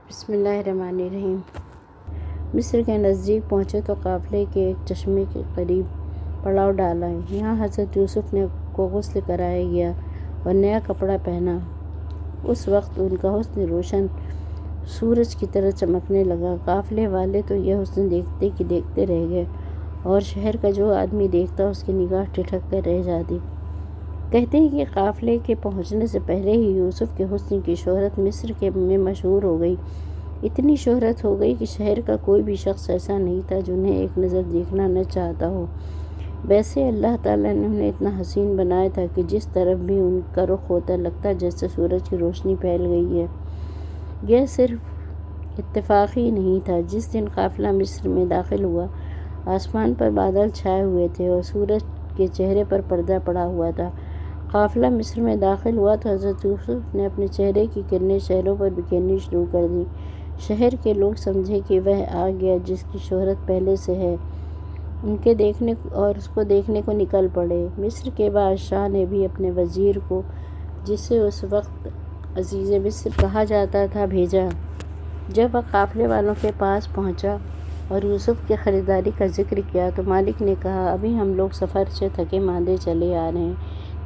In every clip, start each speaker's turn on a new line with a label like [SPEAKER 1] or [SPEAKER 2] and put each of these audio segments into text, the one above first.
[SPEAKER 1] بسم اللہ الرحمن الرحیم۔ مصر کے نزدیک پہنچے تو قافلے کے ایک چشمے کے قریب پڑاؤ ڈالا۔ یہاں حضرت یوسف کو غسل کرایا گیا اور نیا کپڑا پہنا۔ اس وقت ان کا حسن روشن سورج کی طرح چمکنے لگا۔ قافلے والے تو یہ حسن دیکھتے کہ دیکھتے رہ گئے اور شہر کا جو آدمی دیکھتا اس کی نگاہ ٹھٹک کر رہ جاتی۔ کہتے ہیں کہ قافلے کے پہنچنے سے پہلے ہی یوسف کے حسن کی شہرت مصر میں مشہور ہو گئی۔ اتنی شہرت ہو گئی کہ شہر کا کوئی بھی شخص ایسا نہیں تھا جو انہیں ایک نظر دیکھنا نہ چاہتا ہو۔ ویسے اللہ تعالیٰ نے انہیں اتنا حسین بنایا تھا کہ جس طرف بھی ان کا رخ ہوتا لگتا جیسے سورج کی روشنی پھیل گئی ہے۔ یہ صرف اتفاق ہی نہیں تھا۔ جس دن قافلہ مصر میں داخل ہوا، آسمان پر بادل چھائے ہوئے تھے اور سورج کے چہرے پر پردہ پڑا ہوا تھا۔ قافلہ مصر میں داخل ہوا تو حضرت یوسف نے اپنے چہرے کی کرنیں شہروں پر بکھیرنی شروع کر دیں۔ شہر کے لوگ سمجھے کہ وہ آ گیا جس کی شہرت پہلے سے ہے، اس کو دیکھنے کو نکل پڑے۔ مصر کے بادشاہ نے بھی اپنے وزیر کو، جسے اس وقت عزیز مصر کہا جاتا تھا، بھیجا۔ جب وہ قافلے والوں کے پاس پہنچا اور یوسف کی خریداری کا ذکر کیا تو مالک نے کہا، ابھی ہم لوگ سفر سے تھکے ماندے چلے آ رہے ہیں،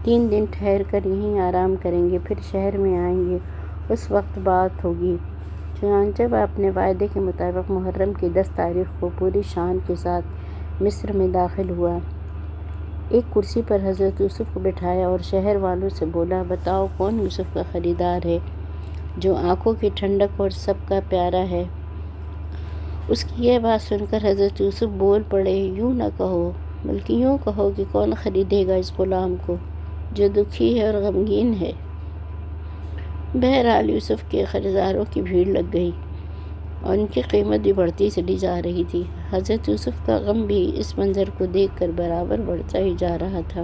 [SPEAKER 1] 3 دن ٹھہر کر یہیں آرام کریں گے، پھر شہر میں آئیں گے، اس وقت بات ہوگی۔ چنانچہ وہ اپنے وعدے کے مطابق محرم کی 10 تاریخ کو پوری شان کے ساتھ مصر میں داخل ہوا۔ ایک کرسی پر حضرت یوسف کو بٹھایا اور شہر والوں سے بولا، بتاؤ کون یوسف کا خریدار ہے جو آنکھوں کی ٹھنڈک اور سب کا پیارا ہے؟ اس کی یہ بات سن کر حضرت یوسف بول پڑے، یوں نہ کہو بلکہ یوں کہو کہ کون خریدے گا اس غلام کو جو دکھی ہے اور غمگین ہے۔ بہرحال یوسف کے خریداروں کی بھیڑ لگ گئی اور ان کی قیمت بھی بڑھتی چلی جا رہی تھی۔ حضرت یوسف کا غم بھی اس منظر کو دیکھ کر برابر بڑھتا ہی جا رہا تھا۔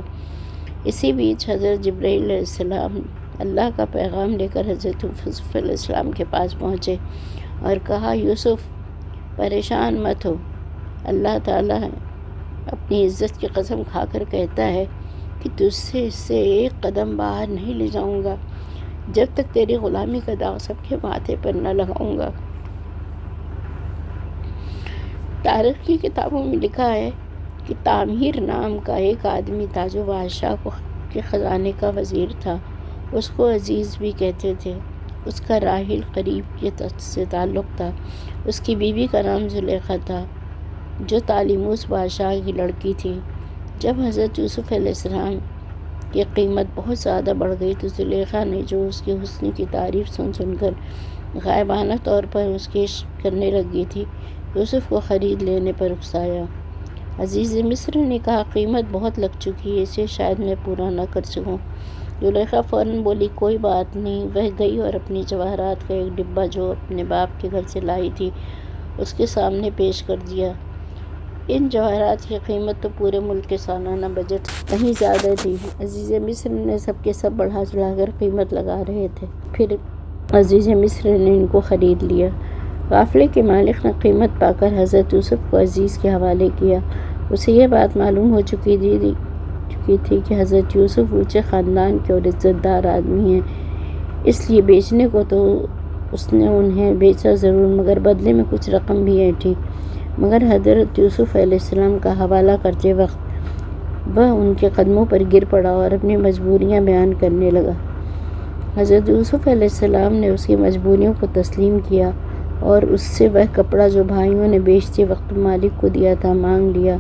[SPEAKER 1] اسی بیچ حضرت جبرائیل علیہ السلام اللہ کا پیغام لے کر حضرت یوسف علیہ السلام کے پاس پہنچے اور کہا، یوسف پریشان مت ہو، اللہ تعالیٰ اپنی عزت کی قسم کھا کر کہتا ہے کہ تجھ سے اس سے ایک قدم باہر نہیں لے جاؤں گا جب تک تیری غلامی کا داغ سب کے ماتھے پر نہ لگاؤں گا۔ تاریخ کی کتابوں میں لکھا ہے کہ تعمیر نام کا ایک آدمی تھا جو بادشاہ کے خزانے کا وزیر تھا۔ اس کو عزیز بھی کہتے تھے۔ اس کا راحیل قریب سے تعلق تھا۔ اس کی بیوی کا نام زلیخا تھا جو طالموس بادشاہ کی لڑکی تھی۔ جب حضرت یوسف علیہ السلام کی قیمت بہت زیادہ بڑھ گئی تو زلیخا نے جو اس کے حسن کی تعریف سن کر غائبانہ طور پر اس کی عشق کرنے لگی تھی، یوسف کو خرید لینے پر اکسایا۔ عزیز مصر نے کہا، قیمت بہت لگ چکی ہے، اسے شاید میں پورا نہ کر سکوں۔ زلیخا فوراً بولی، کوئی بات نہیں۔ وہ گئی اور اپنی جواہرات کا ایک ڈبہ جو اپنے باپ کے گھر سے لائی تھی اس کے سامنے پیش کر دیا۔ ان جواہرات کی قیمت تو پورے ملک کے سالانہ بجٹ سے کہیں زیادہ تھی۔ عزیز مصر نے سب کے سب بڑھا چڑھا کر قیمت لگا رہے تھے، پھر عزیز مصر نے ان کو خرید لیا۔ قافلے کے مالک نے قیمت پا کر حضرت یوسف کو عزیز کے حوالے کیا۔ اسے یہ بات معلوم ہو چکی تھی کہ حضرت یوسف اونچے خاندان کے اور عزت دار آدمی ہیں، اس لیے بیچنے کو تو اس نے انہیں بیچا ضرور مگر بدلے میں کچھ رقم بھی اینٹھی۔ مگر حضرت یوسف علیہ السلام کا حوالہ کرتے وقت وہ ان کے قدموں پر گر پڑا اور اپنی مجبوریاں بیان کرنے لگا۔ حضرت یوسف علیہ السلام نے اس کی مجبوریوں کو تسلیم کیا اور اس سے وہ کپڑا جو بھائیوں نے بیچتے وقت مالک کو دیا تھا مانگ لیا،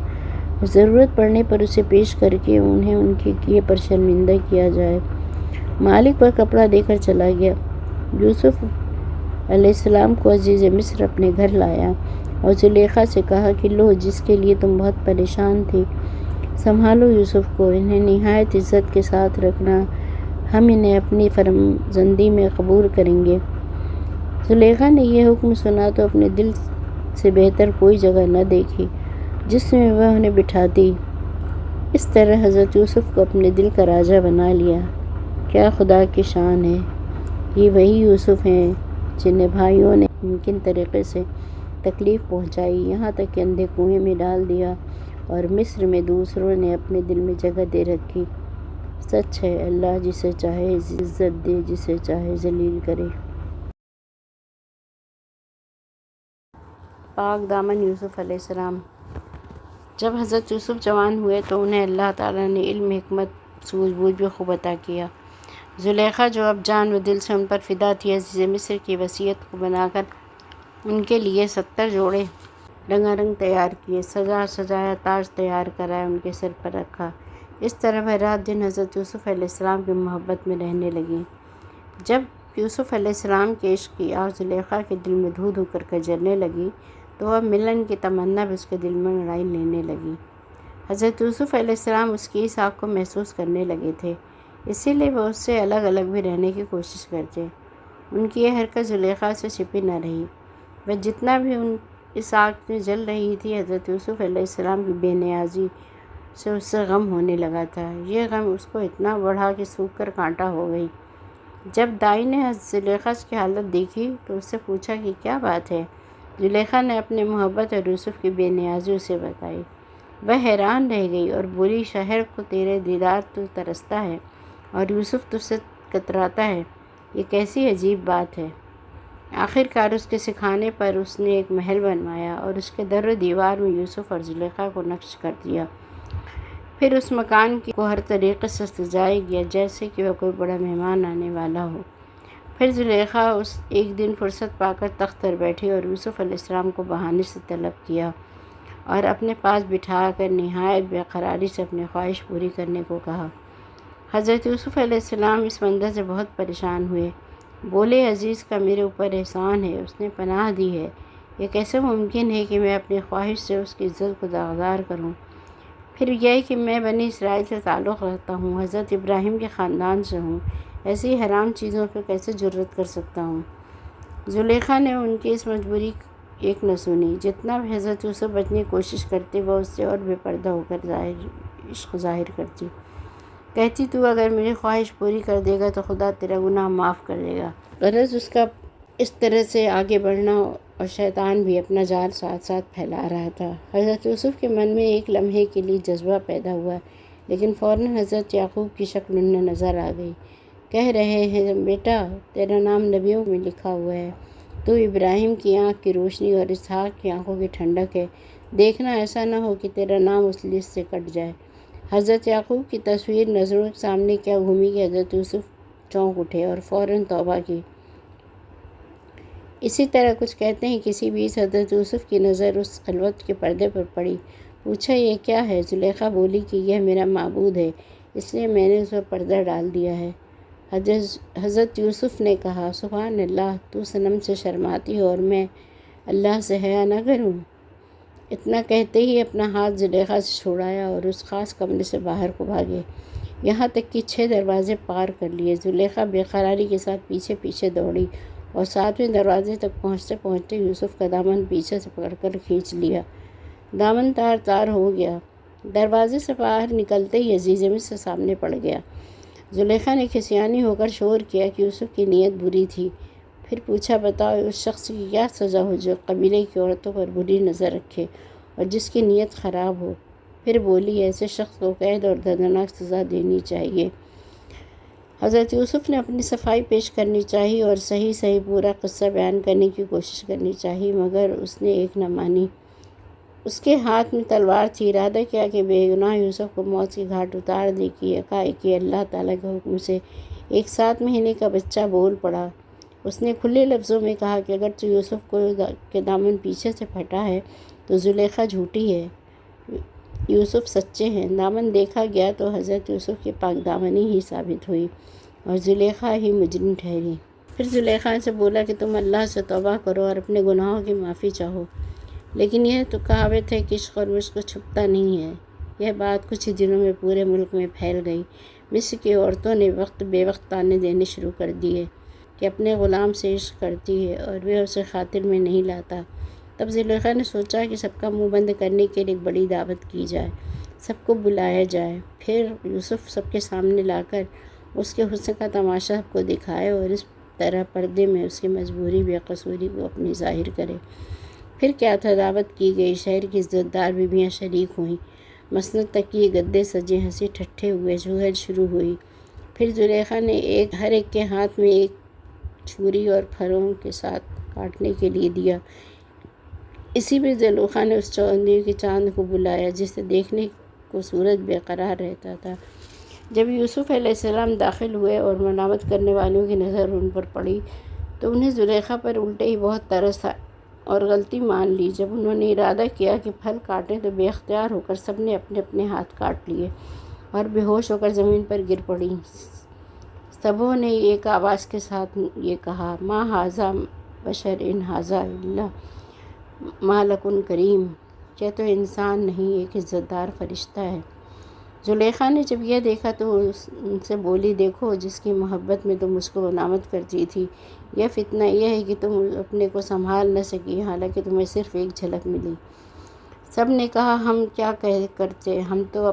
[SPEAKER 1] ضرورت پڑنے پر اسے پیش کر کے انہیں ان کے کیے پر شرمندہ کیا جائے۔ مالک وہ کپڑا دے کر چلا گیا۔ یوسف علیہ السلام کو عزیز مصر اپنے گھر لایا اور زلیخا سے کہا کہ لو، جس کے لیے تم بہت پریشان تھی، سنبھالو یوسف کو، انہیں نہایت عزت کے ساتھ رکھنا، ہم انہیں اپنی فرزندی میں قبول کریں گے۔ زلیخا نے یہ حکم سنا تو اپنے دل سے بہتر کوئی جگہ نہ دیکھی جس میں وہ انہیں بٹھاتی۔ اس طرح حضرت یوسف کو اپنے دل کا راجہ بنا لیا۔ کیا خدا کی شان ہے! یہ وہی یوسف ہیں جنہیں بھائیوں نے ممکن طریقے سے تکلیف پہنچائی، یہاں تک کہ اندھے کنویں میں ڈال دیا اور مصر میں دوسروں نے اپنے دل میں جگہ دے رکھی۔ سچ ہے، اللہ جسے چاہے عزت دے، جسے چاہے ذلیل کرے۔ پاک دامن یوسف علیہ السلام۔ جب حضرت یوسف جوان ہوئے تو انہیں اللہ تعالیٰ نے علم، حکمت، سوجھ بوجھ بھی خوب عطا کیا۔ زلیخا جو اب جان و دل سے ان پر فدا تھی، عزیز مصر کی وصیت کو بنا کر ان کے لیے 70 جوڑے رنگا رنگ تیار کیے، سجایا تاج تیار کرائے، ان کے سر پر رکھا۔ اس طرح وہ رات دن حضرت یوسف علیہ السلام کی محبت میں رہنے لگیں۔ جب یوسف علیہ السلام کے عشق کی آگ زلیخا کے دل میں دھو دھو کر جلنے لگی تو اب ملن کی تمنا بھی اس کے دل میں انگڑائی لینے لگی۔ حضرت یوسف علیہ السلام اس کی اس آگ کو محسوس کرنے لگے تھے، اسی لیے وہ اس سے الگ بھی رہنے کی کوشش کرتے۔ ان کی یہ حرکت زلیخا سے چھپی نہ رہی۔ وہ جتنا بھی اس آگ میں جل رہی تھی، حضرت یوسف علیہ السلام کی بے نیازی سے اس سے غم ہونے لگا تھا۔ یہ غم اس کو اتنا بڑھا کہ سوکھ کر کانٹا ہو گئی۔ جب دائی نے زلیخا کی حالت دیکھی تو اس سے پوچھا کہ کیا بات ہے؟ زلیخا نے اپنی محبت اور یوسف کی بے نیازی اسے بتائی۔ وہ حیران رہ گئی اور بولی، شہر کو تیرے دیدار تو ترستا ہے اور یوسف تجھ سے کتراتا ہے، یہ کیسی عجیب بات ہے۔ آخرکار اس کے سکھانے پر اس نے ایک محل بنوایا اور اس کے در و دیوار میں یوسف اور زلیخا کو نقش کر دیا۔ پھر اس مکان کو ہر طریقے سے سجایا گیا جیسے کہ وہ کوئی بڑا مہمان آنے والا ہو۔ پھر زلیخا ایک دن فرصت پا کر تخت پر بیٹھی اور یوسف علیہ السلام کو بہانے سے طلب کیا اور اپنے پاس بٹھا کر نہایت بے قراری سے اپنی خواہش پوری کرنے کو کہا۔ حضرت یوسف علیہ السلام اس منظر سے بہت پریشان ہوئے۔ بولے، عزیز کا میرے اوپر احسان ہے، اس نے پناہ دی ہے، یہ کیسے ممکن ہے کہ میں اپنی خواہش سے اس کی عزت کو داغدار کروں؟ پھر یہ کہ میں بنی اسرائیل سے تعلق رکھتا ہوں، حضرت ابراہیم کے خاندان سے ہوں، ایسی حرام چیزوں پہ کیسے جرأت کر سکتا ہوں؟ زلیخا نے ان کی اس مجبوری ایک نہ سنی۔ جتنا بھی حضرت یوسف بچنے کی کوشش کرتے وہ اس سے اور بے پردہ ہو کر عشق ظاہر کرتی۔ کہتی، تو اگر میری خواہش پوری کر دے گا تو خدا تیرا گناہ معاف کر دے گا۔ غرض اس کا اس طرح سے آگے بڑھنا اور شیطان بھی اپنا جال ساتھ ساتھ پھیلا رہا تھا۔ حضرت یوسف کے من میں ایک لمحے کے لیے جذبہ پیدا ہوا، لیکن فوراً حضرت یعقوب کی شکل انہیں نظر آ گئی۔ کہہ رہے ہیں، بیٹا تیرا نام نبیوں میں لکھا ہوا ہے، تو ابراہیم کی آنکھ کی روشنی اور اسحاق کی آنکھوں کی ٹھنڈک ہے، دیکھنا ایسا نہ ہو کہ تیرا نام اس لسٹ سے کٹ جائے۔ حضرت یعقوب کی تصویر نظروں کے سامنے کیا گھومی کہ حضرت یوسف چونک اٹھے اور فوراً توبہ کی۔ اسی طرح کچھ کہتے ہیں کسی بیچ حضرت یوسف کی نظر اس خلوت کے پردے پر پڑی۔ پوچھا، یہ کیا ہے؟ زلیخا بولی کہ یہ میرا معبود ہے، اس لیے میں نے اس پر پردہ ڈال دیا ہے۔ حضرت یوسف نے کہا، سبحان اللہ، تو صنم سے شرماتی ہو اور میں اللہ سے حیا نہ کروں؟ اتنا کہتے ہی اپنا ہاتھ زلیخا سے چھڑایا اور اس خاص کمرے سے باہر کو بھاگے، یہاں تک کہ 6 دروازے پار کر لیے۔ زلیخا بے قراری کے ساتھ پیچھے پیچھے دوڑی اور 7ویں دروازے تک پہنچتے پہنچتے یوسف کا دامن پیچھے سے پکڑ کر کھینچ لیا۔ دامن تار تار ہو گیا۔ دروازے سے باہر نکلتے ہی عزیز مصر سامنے پڑ گیا۔ زلیخا نے کھسیانی ہو کر شور کیا کہ یوسف کی نیت بری تھی۔ پھر پوچھا، بتاؤ اس شخص کی کیا سزا ہو جو قبیلے کی عورتوں پر بری نظر رکھے اور جس کی نیت خراب ہو؟ پھر بولی، ایسے شخص کو قید اور دردناک سزا دینی چاہیے۔ حضرت یوسف نے اپنی صفائی پیش کرنی چاہی اور صحیح پورا قصہ بیان کرنے کی کوشش کرنی چاہی، مگر اس نے ایک نہ مانی۔ اس کے ہاتھ میں تلوار تھی، ارادہ کیا کہ بے گناہ یوسف کو موت کے گھاٹ اتار دے کہ یکایک اللہ تعالیٰ کے حکم سے ایک 7 مہینے کا بچہ بول پڑا۔ اس نے کھلے لفظوں میں کہا کہ اگرچہ یوسف کے دامن پیچھے سے پھٹا ہے تو زلیخا جھوٹی ہے، یوسف سچے ہیں۔ دامن دیکھا گیا تو حضرت یوسف کی پاک دامنی ہی ثابت ہوئی اور زلیخا ہی مجرم ٹھہری۔ پھر زلیخا سے بولا کہ تم اللہ سے توبہ کرو اور اپنے گناہوں کی معافی چاہو، لیکن یہ تو کہاوت ہے کہ عشق اور وشق چھپتا نہیں ہے۔ یہ بات کچھ ہی دنوں میں پورے ملک میں پھیل گئی۔ مصر کی عورتوں نے بے وقت تانے دینے شروع کر دیے کہ اپنے غلام سے عشق کرتی ہے اور وہ اسے خاطر میں نہیں لاتا۔ تب زلیخا نے سوچا کہ سب کا منہ بند کرنے کے لیے ایک بڑی دعوت کی جائے، سب کو بلایا جائے، پھر یوسف سب کے سامنے لا کر اس کے حسن کا تماشا سب کو دکھائے اور اس طرح پردے میں اس کی مجبوری بے قصوری کو اپنی ظاہر کرے۔ پھر کیا تھا، دعوت کی گئی، شہر کی عزت دار بیویاں شریک ہوئیں، مسند تک یہ گدے سجے، ہنسی ٹھٹھے ہوئے، جوہر شروع ہوئی۔ پھر زلیخا نے ہر ایک کے ہاتھ میں ایک چھری اور پھروں کے ساتھ کاٹنے کے لیے دیا۔ اسی پہ زلیخا نے اس چاندی کے چاند کو بلایا جسے دیکھنے کو سورج بے قرار رہتا تھا۔ جب یوسف علیہ السلام داخل ہوئے اور ملامت کرنے والوں کی نظر ان پر پڑی تو انہیں زلیخا پر الٹے ہی بہت ترس اور غلطی مان لی۔ جب انہوں نے ارادہ کیا کہ پھل کاٹیں تو بے اختیار ہو کر سب نے اپنے اپنے ہاتھ کاٹ لیے اور بے ہوش ہو کر زمین پر گر پڑیں۔ سبھوں نے ایک آواز کے ساتھ یہ کہا، ما ھذا بشر ان ھذا الا ملک کریم، یہ تو انسان نہیں، ایک عزت دار فرشتہ ہے۔ زلیخا نے جب یہ دیکھا تو ان سے بولی، دیکھو جس کی محبت میں تم اس کو ملامت کرتی تھی، یہ فتنہ یہ ہے کہ تم اپنے کو سنبھال نہ سکی، حالانکہ تمہیں صرف ایک جھلک ملی۔ سب نے کہا، ہم کیا کرتے، ہم تو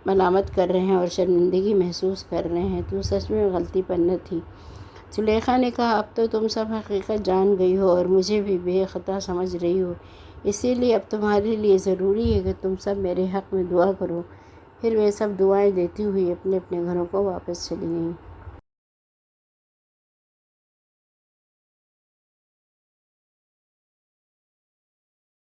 [SPEAKER 1] ملامت کر رہے ہیں اور شرمندگی محسوس کر رہے ہیں، تو سچ میں غلطی پر نہ تھی۔ زلیخا نے کہا، اب تو تم سب حقیقت جان گئی ہو اور مجھے بھی بے خطا سمجھ رہی ہو، اسی لیے اب تمہارے لیے ضروری ہے کہ تم سب میرے حق میں دعا کرو۔ پھر وہ سب دعائیں دیتی ہوئی اپنے اپنے گھروں کو واپس چلی گئیں۔